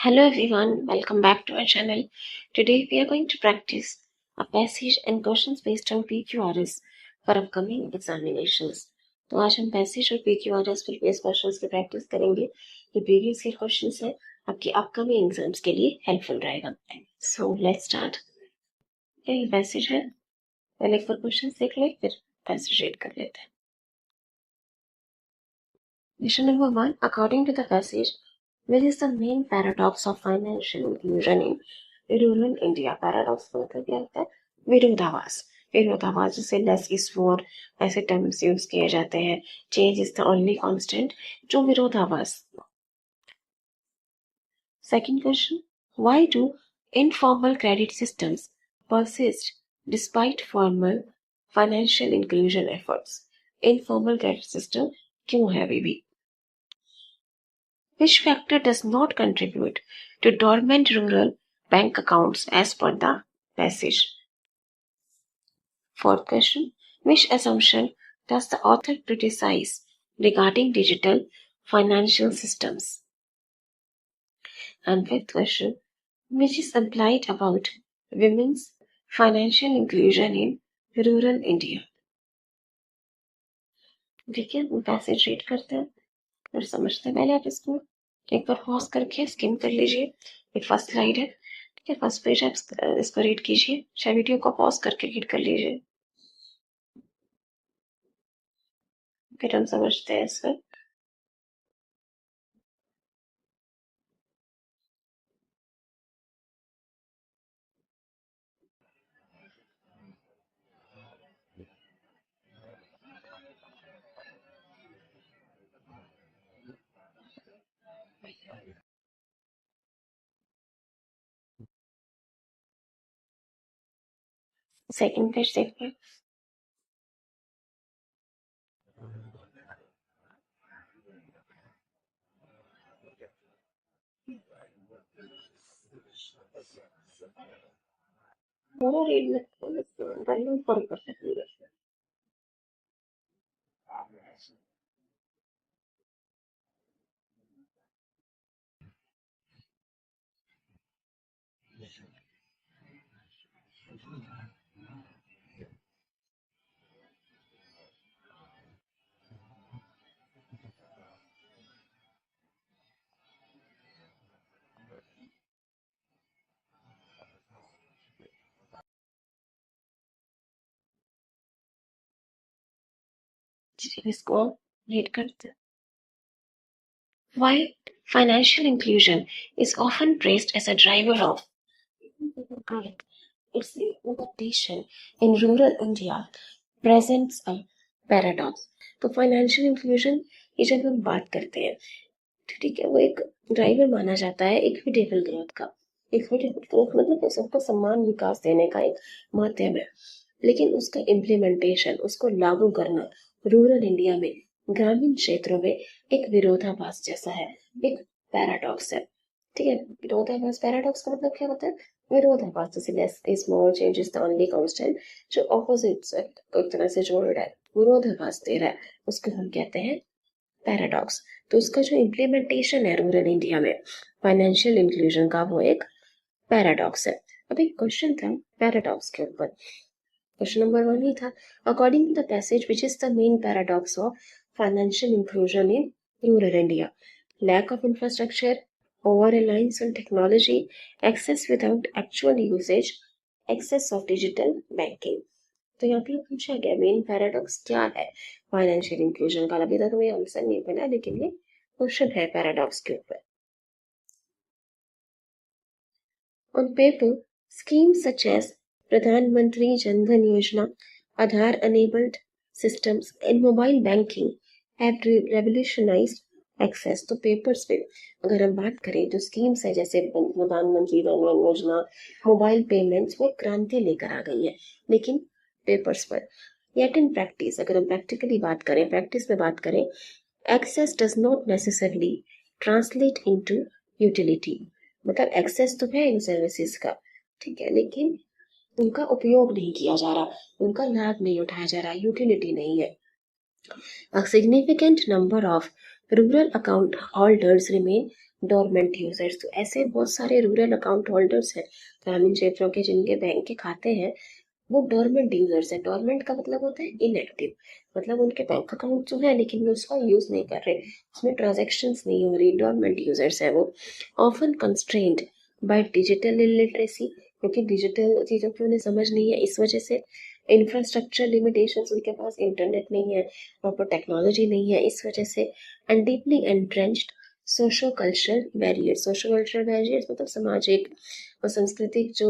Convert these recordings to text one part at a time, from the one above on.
Hello everyone, welcome back to our channel. Today we are going to practice a passage and questions based on PQRS for upcoming examinations. तो आज हम passage और PQRS पर based questions की practice करेंगे. ये previous year questions है, आपके अपकमिंग एग्जाम्स के लिए हेल्पफुल रहेगा. So let's start. ये पैसेज है, पहले एक बार क्वेश्चंस देख ले, फिर पैसेज रीड कर लेते हैं. Question number 1. According to the passage, which is the main paradox of financial inclusion in rural India? Paradox का मतलब क्या होता है? विरोधाभास. विरोधाभास जैसे लेस इज मोर, ऐसे टर्म्स यूज किए जाते हैं. Change is the only constant, जो विरोधाभास. Second question, why do informal credit systems persist despite formal financial inclusion efforts? Informal credit system क्यों है अभी भी? Which factor does not contribute to dormant rural bank accounts as per the passage? Fourth question, which assumption does the author criticize regarding digital financial systems? And fifth question, which is implied about women's financial inclusion in rural India? ठीक है, passage read करते हैं और समझते हैं. पहले आप इसको एक बार पॉज करके स्किम कर लीजिए. ये फर्स्ट स्लाइड है, ठीक है, फर्स्ट पेज आप इसको रीड कीजिए. चाहे वीडियो को पॉज करके रीड कर लीजिए, फिर हम समझते हैं इसको. सेकंड पेज देखिए. पूरा रीड मत कर सकते. इसको रीड करते हैं. Why financial inclusion is often praised as a driver of growth. Its implementation in rural India presents a paradox. तो फाइनेंशियल इंक्लूजन ये जब हम बात करते हैं, ठीक है, वो एक ड्राइवर माना जाता है इक्विटेबल ग्रोथ का. इक्विटेबल ग्रोथ मतलब सबको समान विकास देने का एक माध्यम है, लेकिन उसका इम्प्लीमेंटेशन, उसको लागू करना रूरल इंडिया में, ग्रामीण क्षेत्रों में एक विरोधाभास जैसा है, एक पैराडॉक्स है. ठीक है, विरोधाभास, पैराडॉक्स का मतलब क्या होता है? विरोधाभास. जैसे less is more, change is the only constant, जो ऑपोजिट्स एक तरह से जोड़ रहा है, विरोधाभास दे रहा है, उसको हम कहते हैं पैराडॉक्स. तो उसका जो इम्प्लीमेंटेशन है रूरल इंडिया में फाइनेंशियल इंक्लूजन का, वो एक पैराडॉक्स है. अभी क्वेश्चन था पैराडॉक्स के ऊपर. क्वेश्चन नंबर 1 ही था, according to the passage which is the main paradox of financial inclusion in rural India? Lack of infrastructure, over reliance on technology, access without actual usage, access of digital banking. तो यहाँ पे पूछा गया main paradox क्या है financial inclusion का. अभी तक हमें आंसर नहीं मिला, लेकिन ये क्वेश्चन है पैराडॉक्स के ऊपर. On paper, schemes such as Pradhan Jan Dhan Yojana, Aadhaar enabled systems and mobile banking have revolutionized access. तो पेपर्स पे अगर हम बात करें तो स्कीम्स है जैसे प्रधानमंत्री जन धन योजना, मोबाइल पेमेंट्स, वो क्रांति लेकर आ गई है, लेकिन पेपर्स पर. येट इन प्रैक्टिस, अगर हम प्रैक्टिकली बात करें, प्रैक्टिस में बात करें, access does not necessarily translate into utility. मतलब एक्सेस तो है इन सर्विसेज का, ठीक है, लेकिन उनका उपयोग नहीं किया जा रहा, उनका लाभ नहीं उठाया जा रहा, यूटिलिटी नहीं है. A significant number of rural account holders remain dormant users, तो ऐसे बहुत सारे रूरल अकाउंट होल्डर्स हैं ग्रामीण क्षेत्रों के जिनके बैंक के खाते हैं, वो डोरमेंट यूजर्स है। डोरमेंट का मतलब होता है इनएक्टिव, मतलब उनके बैंक अकाउंट जो है लेकिन वो उसका यूज नहीं कर रहे, उसमें ट्रांजेक्शन्स नहीं हो रही, डोरमेंट यूजर्स है वो। Often constrained by digital illiteracy, क्योंकि डिजिटल चीज़ों की उन्हें समझ नहीं है, इस वजह से इंफ्रास्ट्रक्चर लिमिटेशंस, उनके पास इंटरनेट नहीं है, प्रॉपर टेक्नोलॉजी नहीं है, इस वजह से। And deeply entrenched socio cultural barriers, socio cultural barriers मतलब सामाजिक और सांस्कृतिक जो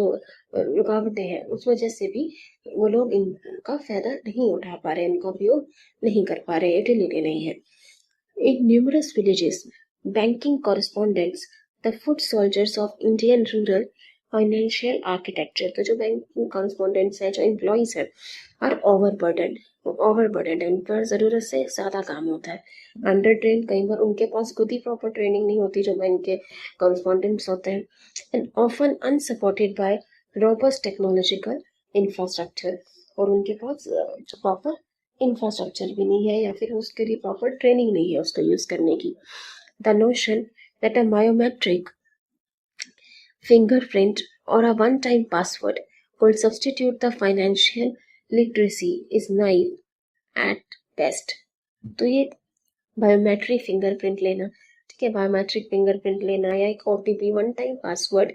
रुकावटें हैं, उस वजह से भी वो लोग इनका फायदा नहीं उठा पा रहे, इनका उपयोग नहीं कर पा रहे, यूटिलिटी नहीं है। In numerous villages, banking correspondents, the foot soldiers of Indian rural financial architecture, तो जो बैंकिंग कॉरेस्पॉन्डेंट्स हैं, जो एम्प्लॉयज हैं, आर ओवरबर्डन, उन पर ज़रूरत से ज़्यादा काम होता है। अंडर ट्रेन, कई बार उनके पास खुद ही प्रॉपर ट्रेनिंग नहीं होती जो बैंक के कॉरेस्पॉन्डेंट्स होते हैं। And often unsupported by robust technological infrastructure, और उनके पास जो प्रॉपर इंफ्रास्ट्रक्चर भी नहीं है या फिर उसके लिए प्रॉपर ट्रेनिंग नहीं है उसको यूज करने की। The notion that a biometric fingerprint or a one-time password could substitute the financial literacy is naive at best। तो ये बायोमेट्रिक फिंगरप्रिंट लेना, ठीक है, बायोमेट्रिक फिंगरप्रिंट लेना या एक ओटीपी वन टाइम पासवर्ड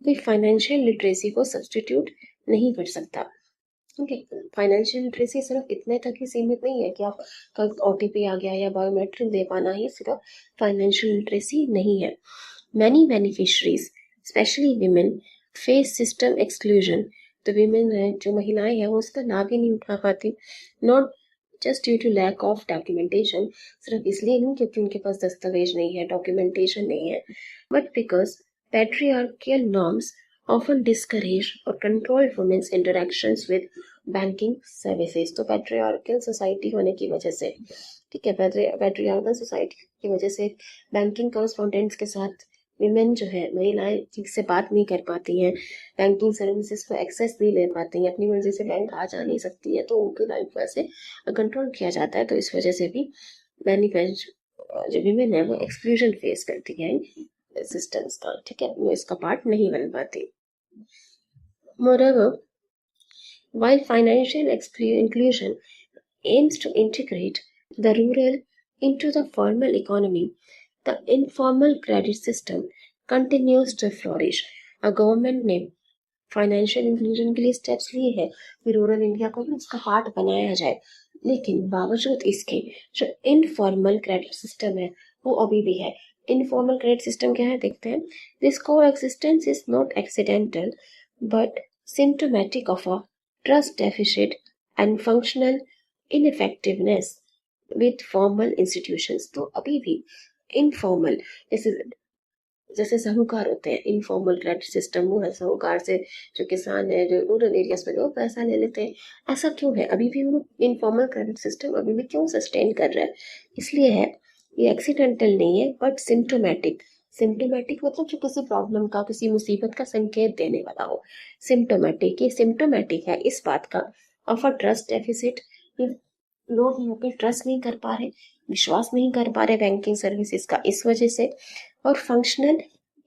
कोई फाइनेंशियल लिटरेसी को सब्सटीट्यूट नहीं कर सकता। ओके, फाइनेंशियल लिटरेसी सिर्फ इतने तक ही सीमित नहीं है कि आप कल ओटीपी आ गया या बायोमेट्रिक दे पाना ही सिर्फ फाइनेंशियल लिटरेसी नहीं है। Many beneficiaries specially women phase system exclusion, तो विमेन है जो महिलाएं हैं वो उसका लाभ ही नहीं उठा पाती, not just due to lack of documentation, सिर्फ इसलिए नहीं क्योंकि उनके पास दस्तावेज नहीं है, डॉक्यूमेंटेशन नहीं है, but because patriarchal norms often discourage or control women's interactions with banking services. तो पैट्रियार्कल सोसाइटी होने की वजह से, ठीक है, पैट्रियार्कल सोसाइटी की वजह से बैंकिंग कॉरेस्पॉन्डेंट्स के साथ विमेन जो है, महिलाएं ठीक से बात नहीं कर पाती हैं, बैंकिंग सर्विसेज को एक्सेस नहीं ले पाती हैं, अपनी मर्जी से बैंक आ जा नहीं सकती है, तो उनकी लाइफ वैसे कंट्रोल किया जाता है। तो इस वजह से भी बेनिफिट जो विमेन है वो एक्सक्लूजन फेस करती है सिस्टम्स का, ठीक है, वो इसका पार्ट नहीं बन पाती। Moreover, while financial inclusion aims to integrate the rural into the formal economy, the informal credit system continues to flourish। A government ने फाइनेंशियल इंक्लूजन के लिए स्टेप्स लिए हैं कि रूरल इंडिया को भी उसका पार्ट बनाया जाए, लेकिन बावजूद इसके जो इनफॉर्मल क्रेडिट सिस्टम है वो अभी भी है। इनफॉर्मल क्रेडिट सिस्टम क्या है देखते हैं। दिस को existence is not accidental but symptomatic of a trust deficit and functional इनइफेक्टिवनेस with formal institutions. तो अभी भी इनफॉर्मल, जैसे जैसे साहूकार होते हैं, इनफॉर्मल क्रेडिट सिस्टम, वो है साहूकार से जो किसान है, जो रूरल एरियाज में लोग पैसा ले लेते हैं। ऐसा क्यों है, अभी भी वो इनफॉर्मल क्रेडिट सिस्टम अभी भी क्यों सस्टेन कर रहा है? इसलिए है, ये एक्सीडेंटल नहीं है बट सिम्टोमेटिक। सिम्टोमेटिक मतलब जो किसी प्रॉब्लम का, किसी मुसीबत का संकेत देने वाला हो। सिम्टोमेटिक, ये सिम्टोमेटिक है इस बात का ऑफ अ ट्रस्ट डेफिसिट, लोग यहाँ पे ट्रस्ट नहीं कर पा रहे, विश्वास नहीं कर पा रहे बैंकिंग सर्विसेज का, इस वजह से। और functional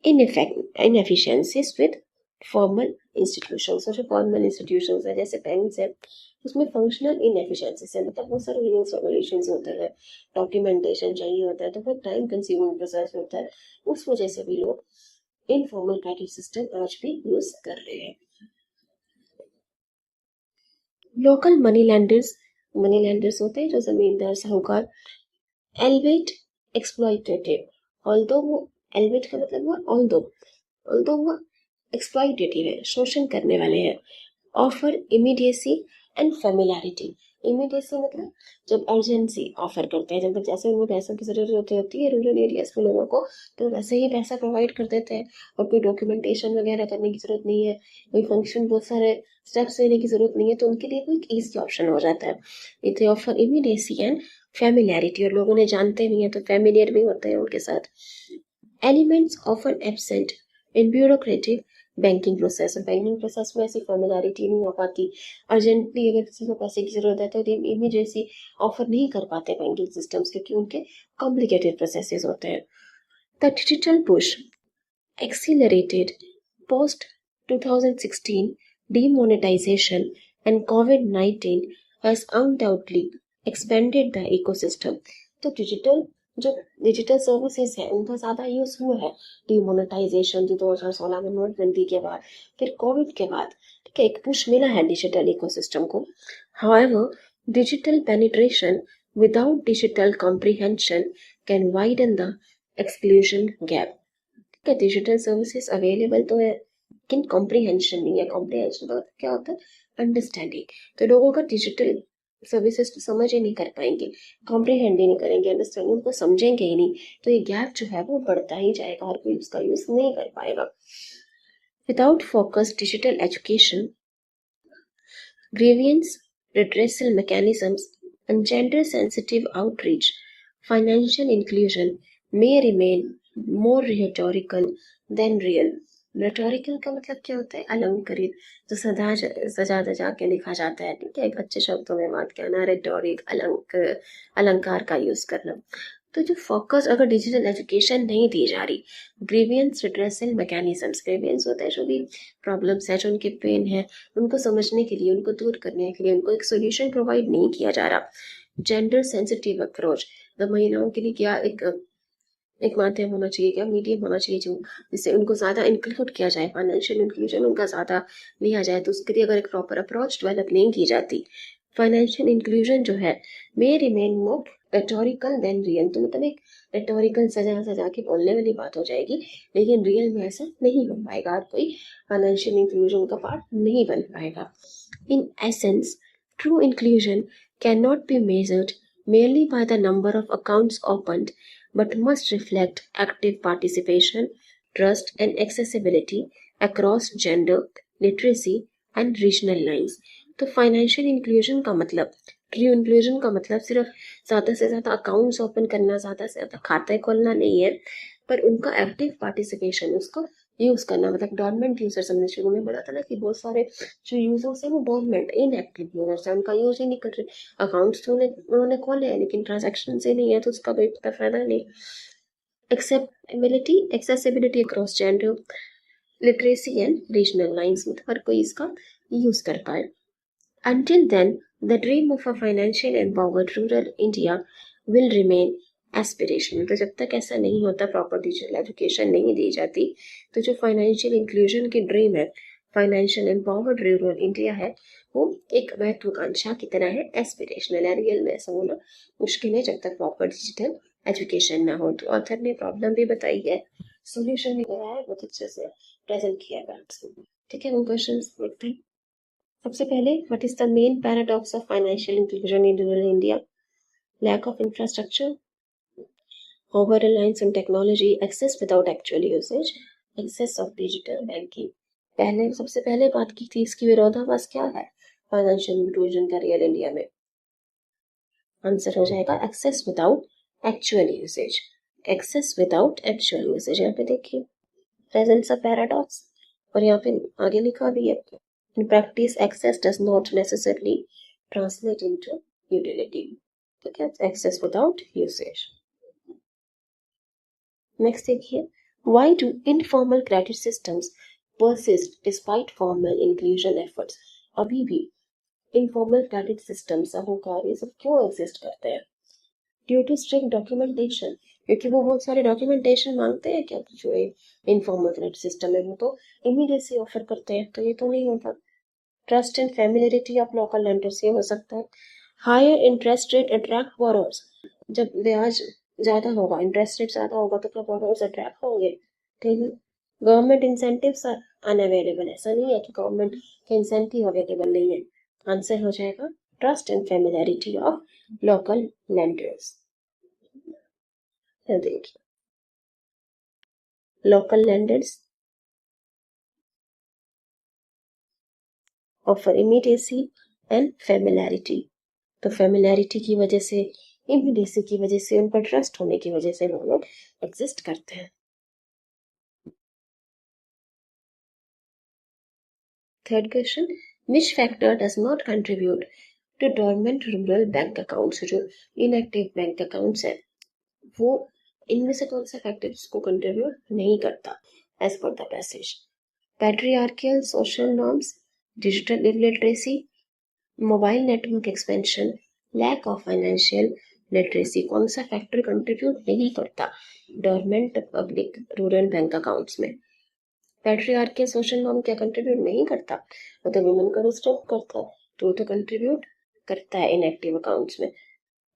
inefficiencies with formal institutions, जो फॉर्मल इंस्टीट्यूशंस है जैसे बैंक है, उसमें फंक्शनल इनएफिशिएंसीज है, मतलब बहुत सारे रूल्स रेगुलेशंस होते हैं, डॉक्यूमेंटेशन चाहिए होता है, तो बहुत टाइम कंज्यूमिंग प्रोसेस होता है, उस वजह से भी लोग इनफॉर्मल क्रेडिट सिस्टम आज भी यूज कर रहे हैं। लोकल मनी लैंडर्स होते हैं जो जमींदार साहूकार, एल्वेट एक्सप्लॉइटेटिव, ऑल्दो वो, एल्वेट का मतलब हुआ ऑल्दो वो एक्सप्लॉइटेटिव है, शोषण करने वाले हैं। Offer immediacy and familiarity, immediacy मतलब जब अर्जेंसी ऑफर करते हैं, जब जैसे उनको पैसों की जरूरत होती है रूरल एरियाज में लोगों को, तो वैसे ही पैसा प्रोवाइड कर देते हैं, और कोई डॉक्यूमेंटेशन वगैरह करने की जरूरत नहीं है, कोई फंक्शन बहुत सारे स्टेप्स लेने की जरूरत नहीं है, तो उनके लिए कोई ईजी ऑप्शन हो जाता है। इतने ऑफर इमीडिएसी एंड फेमिलियरिटी, और लोग उन्हें जानते भी हैं तो फेमिलियर भी होते हैं उनके साथ। Elements often absent in bureaucratic banking process, और बैंकिंग प्रोसेस में ऐसी फॉर्मेलिटी नहीं हो पाती। अर्जेंटली अगर किसी को पैसे की जरूरत है तो इमीडिएटली ऑफर नहीं कर पाते बैंकिंग सिस्टम्स, क्योंकि उनके कॉम्प्लिकेटेड प्रोसेसेस होते हैं। The digital push accelerated post 2016 demonetization and COVID-19 has undoubtedly expanded the ecosystem. तो डिजिटल सर्विसेज है उनका ज़्यादा यूज़ हुआ है डिमोनेटाइजेशन जो 2016 में नोटबंदी के बाद फिर कोविड के बाद ठीक है एक पुश मिला है डिजिटल इकोसिस्टम को. However, digital penetration without digital comprehension can widen the exclusion gap. ठीक है डिजिटल सर्विसेज अवेलेबल तो है लेकिन कॉम्प्रीहेंशन नहीं है. कॉम्प्रीहेंशन का क्या होता है अंडरस्टैंडिंग. तो लोगों का डिजिटल सर्विसेज तो समझ ही नहीं कर पाएंगे कॉम्प्रीहेंड ही नहीं करेंगे अंडरस्टैंडिंग उनको समझेंगे ही नहीं तो ये गैप जो है वो बढ़ता ही जाएगा और कोई उसका यूज नहीं कर पाएगा. Without focus digital education grievance redressal mechanisms and gender sensitive outreach financial inclusion may remain more rhetorical than real. Rhetorical का मतलब क्या होता है अलंकृत जो सजा दजा के लिखा जाता है. ठीक है अच्छे शब्दों में बात करना रेटोरिक अलंकार का यूज करना. तो जो फोकस अगर डिजिटल एजुकेशन नहीं दी जा रही ग्रीवियंस रिड्रेसल मैकेनिज्म्स ग्रीवियंस होता है जो भी प्रॉब्लम्स है जो उनके पेन है उनको समझने के लिए उनको दूर करने के लिए उनको एक सोल्यूशन प्रोवाइड नहीं किया जा रहा. जेंडर सेंसिटिव अप्रोच तो महिलाओं के लिए क्या एक माध्यम होना चाहिए क्या मीडियम होना चाहिए जो जिससे उनको ज़्यादा इंक्लूड किया जाए फाइनेंशियल इंक्लूजन उनका ज़्यादा लिया जाए. तो उसके लिए अगर एक प्रॉपर अप्रोच डेवलप नहीं की जाती फाइनेंशियल इंक्लूजन जो है may remain more rhetorical than real. तो मतलब एक रेटोरिकल सजा के बोलने वाली बात हो जाएगी लेकिन रियल में ऐसा नहीं बन पाएगा और कोई फाइनेंशियल इंक्लूजन का पार्ट नहीं बन पाएगा. In essence true inclusion can not be measured merely by the number of accounts opened but must reflect active participation, trust and accessibility across gender, literacy and regional lines. तो financial inclusion का मतलब true inclusion का मतलब सिर्फ ज़्यादा से ज़्यादा accounts open करना ज़्यादा से ज़्यादा खाते खोलना नहीं है पर उनका एक्टिव पार्टिसिपेशन उसको यूज करना. मतलब डॉर्मेंट यूजर्स हमने शुरू में बोला था ना कि बहुत सारे जो यूजर्स हैं वो डॉर्मेंट इनएक्टिव यूजर्स हैं उनका यूज ही नहीं कर रहे. अकाउंट्स तो उन्होंने खोले हैं लेकिन ट्रांजेक्शन से नहीं है तो उसका कोई फायदा नहीं. Accessibility across gender literacy and regional lines मतलब हर कोई इसका यूज कर पाए. Until then, the dream of a financially empowered rural India will remain aspiration. तो जब तक ऐसा नहीं होता प्रॉपर डिजिटल एजुकेशन नहीं दी जाती तो जो फाइनेंशियल इंक्लूजन की ड्रीम है फाइनेंशियल एम्पावर्ड रूरल इंडिया है वो एक महत्वाकांक्षा की तरह है एस्पिरेशनल है. रियल में ऐसा होना मुश्किल है जब तक प्रॉपर डिजिटल एजुकेशन ना हो. तो ऑथर ने प्रॉब्लम भी बताई है सोल्यूशन भी दिया है बहुत अच्छे से प्रेजेंट किया है. ठीक है वो क्वेश्चन देखते हैं. सबसे पहले what is the main paradox of financial inclusion in rural India. Lack of infrastructure, over reliance on technology, access without actual usage, access of digital banking. सबसे पहले बात की थी इसकी विरोधाभास क्या है फाइनेंशियल इंक्लूजन का रियल इंडिया में. आंसर हो जाएगा access without actual usage. Access without actual usage. यहाँ पे देखिए प्रेजेंट्स अ पैराडॉक्स और यहाँ पे आगे लिखा भी है in practice access does not necessarily translate into utility. ठीक है एक्सेस विदाउट यूसेज. नेक्स्ट देखिए why do informal credit systems persist despite formal inclusion efforts. अभी भी इनफॉर्मल क्रेडिट सिस्टम साहूकार ये सब क्यों एग्जिस्ट करते हैं. ड्यू टू स्ट्रिक्ट डॉक्यूमेंटेशन क्योंकि वो बहुत सारे डॉक्यूमेंटेशन मांगते हैं. क्या जो इनफॉर्मल क्रेडिट सिस्टम है वो तो इमीडिएटली ऑफर करते हैं तो ये तो नहीं होता. Trust and familiarity of local lenders ये हो सकता है. Higher interest rate attract borrowers. जब ब्याज ज्यादा होगा इंटरेस्ट रेट ज्यादा होगा तो क्या बोरोअर्स अट्रैक्ट होंगे. ठीक है. Government incentives are unavailable. ऐसा नहीं है कि गवर्नमेंट के इंसेंटिव अवेलेबल नहीं है. आंसर हो जाएगा trust and familiarity of local lenders. देखिए local lenders offer immediacy and familiarity. तो फैमिलियरिटी की वजह से इमीडिएसी की वजह से उन पर ट्रस्ट होने की वजह से लोग एग्जिस्ट करते हैं. Third question which factor does not contribute to dormant rural bank accounts. जो इनएक्टिव बैंक अकाउंट्स है वो इनमें से कौन सा फैक्टर इसको कंट्रीब्यूट नहीं करता as per the passage? Patriarchal social norms, digital illiteracy, mobile network expansion, lack of financial literacy. कौन सा फैक्टर कंट्रीब्यूट नहीं करता dormant public rural bank accounts में? पैट्रियार्कियल सोशल नॉर्म क्या कंट्रीब्यूट नहीं करता? वो तो वुमेन को रिस्ट्रिक्ट करता है, तो कंट्रीब्यूट करता है इनएक्टिव अकाउंट्स में।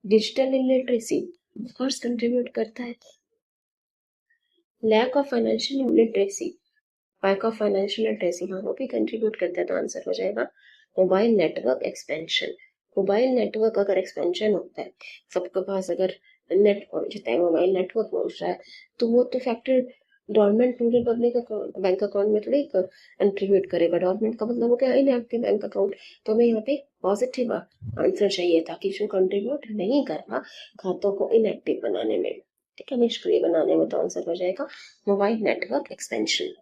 डिजिटल इलिटरेसी ऑफकोर्स कंट्रीब्यूट करता है। Lack of financial literacy, lack of financial literacy हाँ वो भी कंट्रीब्यूट करता है, तो आंसर हो जाएगा mobile network expansion. Mobile network अगर एक्सपेंशन होता है, सबके पास अगर नेट पहुंच जाता है, मोबाइल नेटवर्क पहुंच रहा है, तो वो तो factor dormant rural public bank account में थोड़ी कंट्रीब्यूट करेगा। डोरमेंट का मतलब हो गया इनएक्टिव बैंक अकाउंट, तो हमें यहाँ पे पॉजिटिव आंसर चाहिए था कि जो कंट्रीब्यूट नहीं कर रहा खातों को इनएक्टिव बनाने में, ठीक है, निष्क्रिय बनाने में, तो आंसर हो जाएगा मोबाइल नेटवर्क एक्सपेंशन।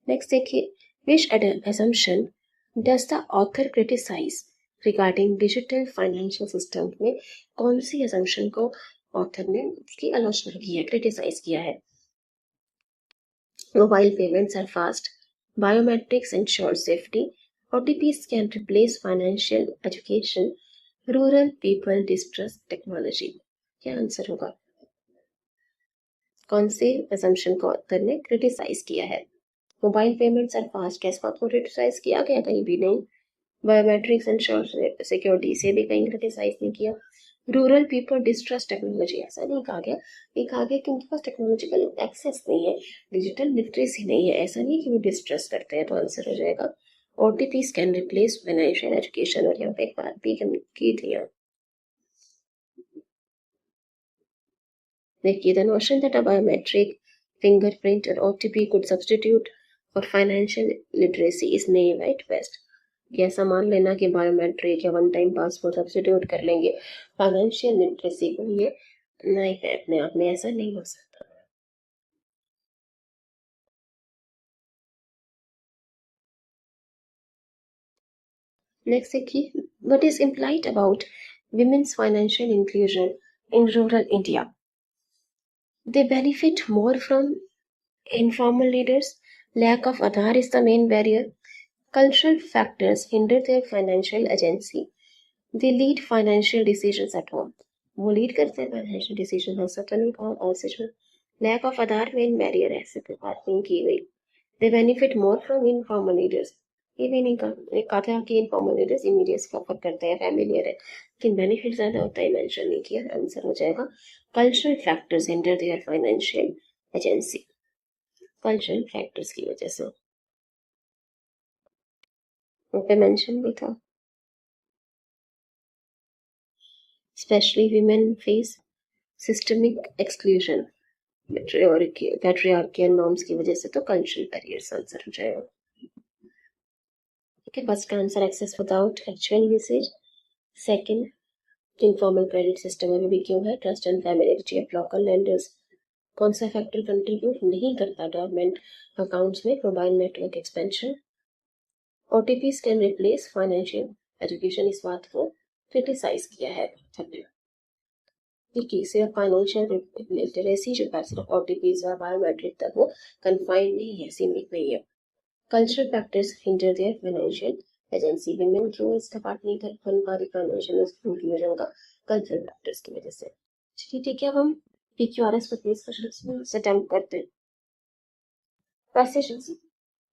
नेक्स्ट देखिए, विच assumption does the author criticize regarding digital financial system? में कौन सी assumption को ऑथर ने उसकी आलोचना की है, क्रिटिसाइज किया है? Mobile payments are fast, biometrics ensure safety, OTPs can replace financial education, rural people distrust technology। क्या आंसर होगा? कौन से assumption को ऑथर ने क्रिटिसाइज किया है? मोबाइल पेमेंट्स आर फास्ट, क्या इस बात को क्रिटिसाइज किया गया? कहीं भी नहीं। बायोमेट्रिक्स एंड सिक्योरिटी से भी कहीं क्रिटिसाइज नहीं किया। रूरल पीपल डिस्ट्रस्ट टेक्नोलॉजी, ऐसा नहीं कहा गया। ये कहा गया कि उनके पास टेक्नोलॉजिकल एक्सेस नहीं है, डिजिटल लिटरेसी नहीं है, ऐसा नहीं कि वो डिस्ट्रस्ट करते हैं, तो आंसर हो जाएगा OTPs can replace financial education. और यहाँ पे एक बात भी की थी, देखिए, the notion that a biometric fingerprint और OTP could substitute for financial literacy is naive at best। कि ऐसा मान लेना कि बायोमेट्रिक या वन टाइम पासवर्ड सब्स्टिट्यूट कर लेंगे फाइनेंशियल लिटरेसी को, ये नहीं है अपने आप में, ऐसा नहीं हो सकता। नेक्स्ट देखिए, what is implied about women's financial inclusion in rural India? They benefit more from informal leaders. Lack of Aadhaar is the main barrier. Cultural factors hinder their financial agency. They lead financial decisions at home. वो lead करते हैं financial decision, ऐसा तो नहीं कहा और सच में। Lack of Aadhaar main barrier है, ऐसे बात नहीं की गई। They benefit more from informal leaders, ये भी नहीं कहा था कि इनफॉर्मल लीडर्स इमीडिएट सफर करते हैं, फैमिलियर है, लेकिन बेनिफिट ज्यादा होता है, मेंशन नहीं किया। आंसर हो जाएगा cultural factors hinder there financial agency. Cultural factors की वजह से, वहाँ पे मेंशन भी था। Especially women face systemic exclusion, patriarchal norms की वजह से, तो कल्चरल बैरियर्स आंसर हो जाएगा। ठीक है, फर्स्ट का answer access without actual usage. Second informal credit system अभी भी क्यों है? Trust and familiarity of local lenders. कौन सा फैक्टर कंट्रीब्यूट नहीं करता गवर्नमेंट अकाउंट्स में? Mobile network expansion. OTPs can replace financial education, इस बात को क्रिटिसाइज किया है। देखिए, सिर्फ फाइनेंशियल लिटरेसी जो है सिर्फ OTPs और बायोमेट्रिक तक वो कन्फाइंड नहीं है, सीमित नहीं है। Cultural factors hinder there financial agency. Women क्यों इसका पार्ट नहीं कर बन पा रही फाइनेंशियल इंक्लूजन का? कल्चरल फैक्टर्स की वजह से। चलिए ठीक है, अब हम PQRS पर प्लीज क्वेश्चन से अटेम्प्ट करते हैं। वैसे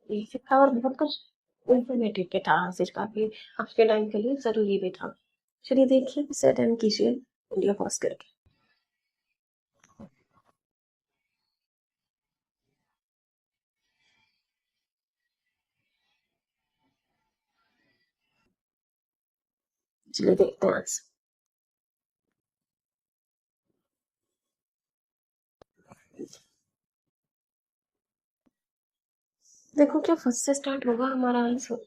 ये था और बहुत कुछ इंफॉर्मेटिव भी था, आज काफी आपके टाइम के लिए जरूरी भी था। चलिए देखिए, इसे अटेम्प्ट कीजिए इंडिया पॉज करके। चलिए देखते हैं आंसर। देखो, क्या फर्स्ट से स्टार्ट होगा हमारा आंसर?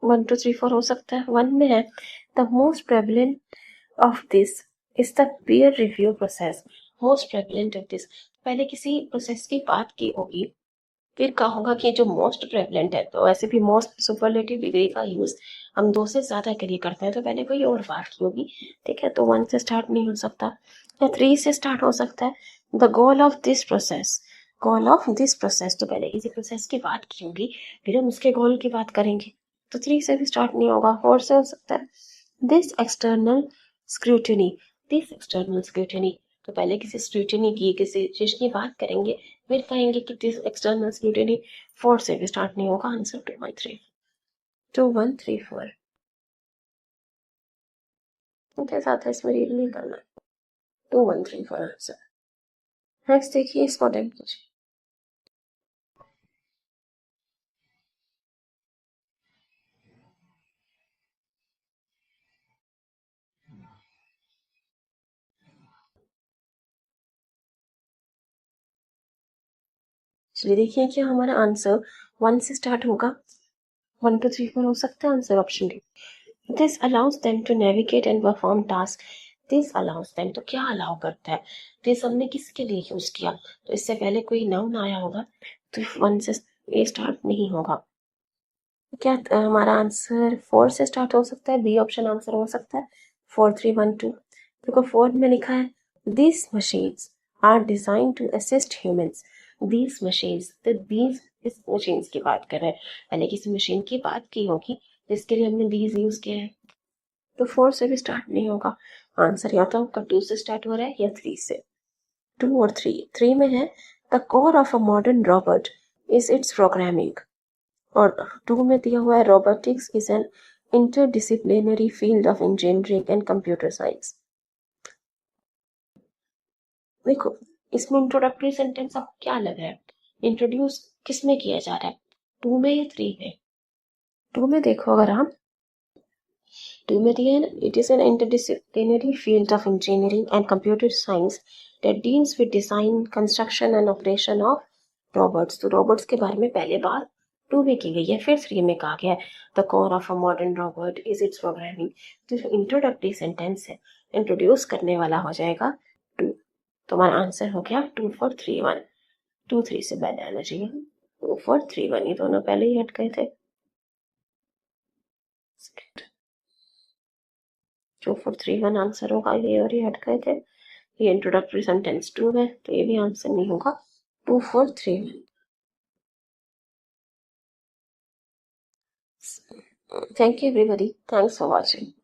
1 2 3 4 हो सकता है। 1 में है the most prevalent of this is the peer review process. Most prevalent of this, पहले किसी प्रोसेस की बात की होगी, फिर कहा होगा कि जो मोस्ट प्रेवलेंट है, तो ऐसे भी मोस्ट सुपरलेटिव डिग्री का यूज हम 2 से ज्यादा के लिए करते हैं, तो पहले कोई और बात की होगी। ठीक है, तो 1 से स्टार्ट नहीं हो सकता, या 3 से स्टार्ट हो सकता है, the goal of this process, तो पहले किसी प्रोसेस की बात की होगी, फिर हम उसके गोल की बात करेंगे। तो 3 से भी स्टार्ट नहीं होगा, 4 से हो सकता है। दिस एक्सटर्नल स्क्रूटनी, तो पहले किसी स्क्रूटनी की, किसी चीज की बात करेंगे, फिर कहेंगे कि दिस एक्सटर्नल स्क्रूटनी। 4 से भी स्टार्ट नहीं होगा, आंसर 2 1 3 4। उनके साथ है, इसमें रीड नहीं करना। 2 1 3 4 आंसर। नेक्स्ट देखिए इसको टेम्परेचर। चलिए देखिए कि हमारा आंसर 1 से स्टार्ट होगा। 1 2 3 4 हो सकता है answer, option D. This allows them to navigate and perform task. This allows them, तो क्या अलाउ करता है? दिस हमने किसके लिए यूज किया? तो इससे पहले कोई नाउन आया होगा, तो 1 से ये स्टार्ट नहीं होगा। क्या हमारा आंसर 4 से स्टार्ट हो सकता है? बी ऑप्शन आंसर हो सकता है। 4 3 1 2। देखो 4 में लिखा है this machines are design to assist humans. These machines, तो दीज इस मशीन्स की बात कर रहे हैं, पहले किसी मशीन की बात की होगी जिसके लिए हमने दीज यूज किया है। तो 4 से भी स्टार्ट नहीं होगा, आंसर या तो आपका 2 से स्टार्ट हो रहा है या 3 से। 2 और 3 में है the core of a modern robot is it's programming. और 2 में दिया हुआ है robotics is an interdisciplinary field of engineering and computer science. देखो इसमें इंट्रोडक्टरी सेंटेंस आपको क्या लग रहा है? इंट्रोड्यूस किसमें किया जा रहा है, 2 में या 3 में? 2 में देखो, अगर आप 2 में दिया है ना, it is an interdisciplinary field of engineering and computer science that deals with design, construction and operation of robots. तो रोबोट्स के बारे में पहले बात 2 में की गई है, फिर 3 में कहा गया है the core of a modern robot is it's programming. तो जो इंट्रोडक्टरी सेंटेंस है, इंट्रोड्यूस करने वाला हो जाएगा 2। तो हमारा आंसर हो गया 2 4 3 1। 2 3 से पहले आना चाहिए, 2 4 3 1, ये दोनों पहले ही हट गए थे। 2 4 3 1 आंसर होगा, ये और ये हट गए थे। ये इंट्रोडक्टरी सेंटेंस 2 है, तो ये भी आंसर नहीं होगा। 2 4 3 1। Thank you everybody. Thanks for watching.